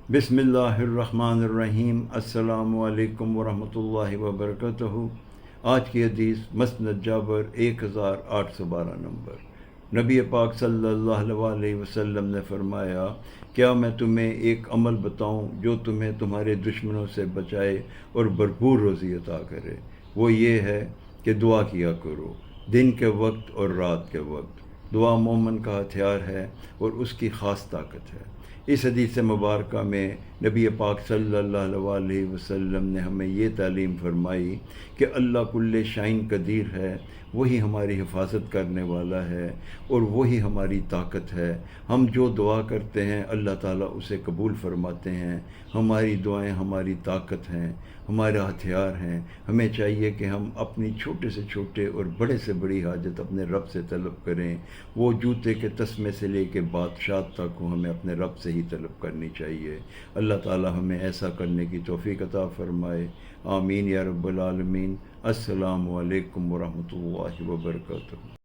बिस्मिल्लाहिर्रहमानिर्रहीम। अस्सलामु अलैकुम वरहमतुल्लाहि वबरकातुहू। आज की हदीस मस्नद जाबर 1812 नंबर। नबी पाक सल्लल्लाहु अलैहि वसल्लम ने फरमाया, क्या मैं तुम्हें एक अमल बताऊं जो तुम्हें तुम्हारे दुश्मनों से बचाए और भरपूर रोज़ी अता करे। वो ये है कि दुआ किया करो, दिन के वक्त और रात के वक्त। दुआ मोमिन का हथियार है और उसकी ख़ास ताकत है। इस हदीस मुबारक में नबी पाक सल्लल्लाहु अलैहि वसल्लम ने हमें ये तालीम फरमाई कि अल्लाह कुल्ले शाइन कदीर है, वही हमारी हिफाजत करने वाला है और वही हमारी ताकत है। हम जो दुआ करते हैं अल्लाह ताला उसे कबूल फरमाते हैं। हमारी दुआएं हमारी ताकत हैं, हमारा हथियार हैं। हमें चाहिए कि हम अपनी छोटे से छोटे और बड़े से बड़ी हाजत अपने रब से तलब करें। वो जूते के तस्मे से लेके बादशाह तक को हमें अपने रब से ही तलब करनी चाहिए। अल्लाह ताला हमें ऐसा करने की तौफीक अता फ़रमाए। आमीन या रब्बल आलमीन। अस्सलामु अलैकुम वरहमतुल्लाहि वबरकातुहू।